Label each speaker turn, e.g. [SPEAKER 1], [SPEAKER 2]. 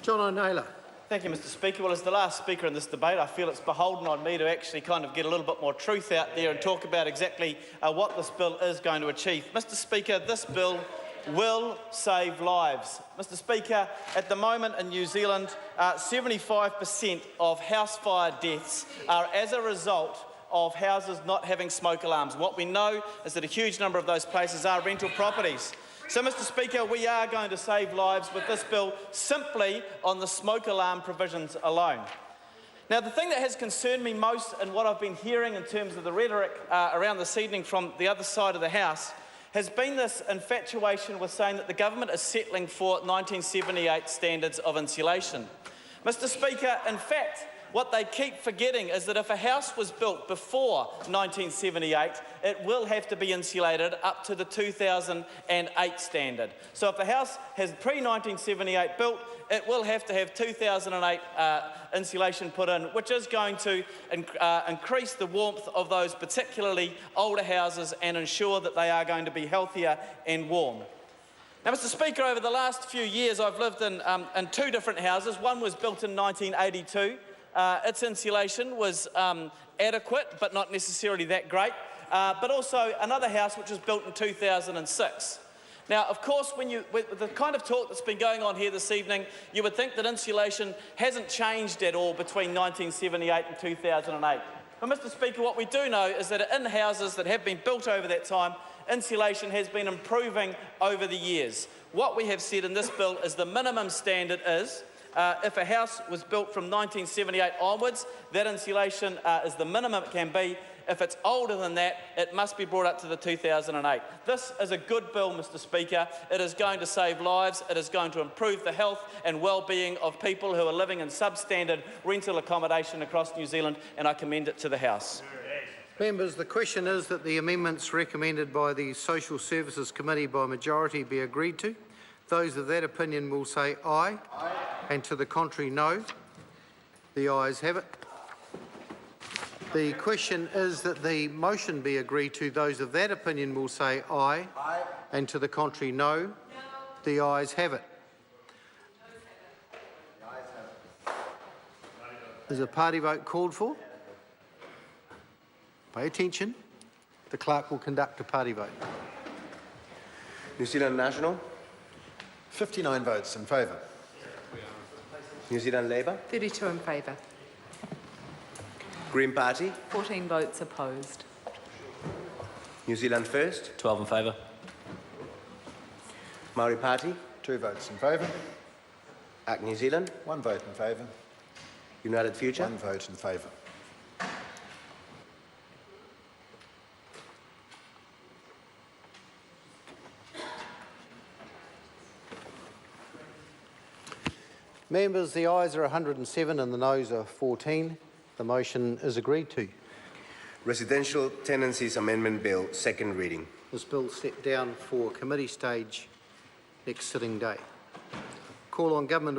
[SPEAKER 1] John O'Naylor.
[SPEAKER 2] Thank you, Mr Speaker. Well, as the last speaker in this debate, I feel it's beholden on me to actually kind of get a little bit more truth out there and talk about exactly what this bill is going to achieve. Mr Speaker, this bill will save lives. Mr Speaker, at the moment in New Zealand, 75% of house fire deaths are as a result of houses not having smoke alarms. What we know is that a huge number of those places are rental properties. So, Mr Speaker, we are going to save lives with this bill simply on the smoke alarm provisions alone. Now, the thing that has concerned me most and what I've been hearing in terms of the rhetoric around this evening from the other side of the House has been this infatuation with saying that the government is settling for 1978 standards of insulation. Mr Speaker, in fact, what they keep forgetting is that if a house was built before 1978, it will have to be insulated up to the 2008 standard. So if the house has pre-1978 built, it will have to have 2008 insulation put in, which is going to increase the warmth of those particularly older houses and ensure that they are going to be healthier and warm. Now, Mr Speaker, over the last few years I've lived in two different houses. One was built in 1982. Its insulation was adequate, but not necessarily that great. But also another house which was built in 2006. Now, of course, with the kind of talk that's been going on here this evening, you would think that insulation hasn't changed at all between 1978 and 2008. But, Mr Speaker, what we do know is that in houses that have been built over that time, insulation has been improving over the years. What we have said in this bill is the minimum standard is if a house was built from 1978 onwards, that insulation is the minimum it can be. If it's older than that, it must be brought up to the 2008. This is a good bill, Mr Speaker. It is going to save lives. It is going to improve the health and well-being of people who are living in substandard rental accommodation across New Zealand, and I commend it to the House.
[SPEAKER 1] Members, the question is that the amendments recommended by the Social Services Committee by majority be agreed to. Those of that opinion will say aye. Aye. And to the contrary, no. The ayes have it. The question is that the motion be agreed to. Those of that opinion will say aye. Aye. And to the contrary, no. No. The ayes have it. Is a party vote called for? Pay attention. The clerk will conduct a party vote.
[SPEAKER 3] New Zealand National.
[SPEAKER 4] 59 votes in favour.
[SPEAKER 3] New Zealand Labour.
[SPEAKER 5] 32 in favour.
[SPEAKER 3] Green Party.
[SPEAKER 5] 14 votes opposed.
[SPEAKER 3] New Zealand First.
[SPEAKER 6] 12 in favour.
[SPEAKER 3] Maori Party.
[SPEAKER 4] 2 votes in favour.
[SPEAKER 3] ACT New Zealand.
[SPEAKER 4] 1 vote in favour.
[SPEAKER 3] United Future.
[SPEAKER 4] 1 vote in favour.
[SPEAKER 1] Members, the ayes are 107 and the noes are 14. The motion is agreed to.
[SPEAKER 3] Residential Tenancies Amendment Bill, second reading.
[SPEAKER 1] This bill set down for committee stage next sitting day. Call on Government Order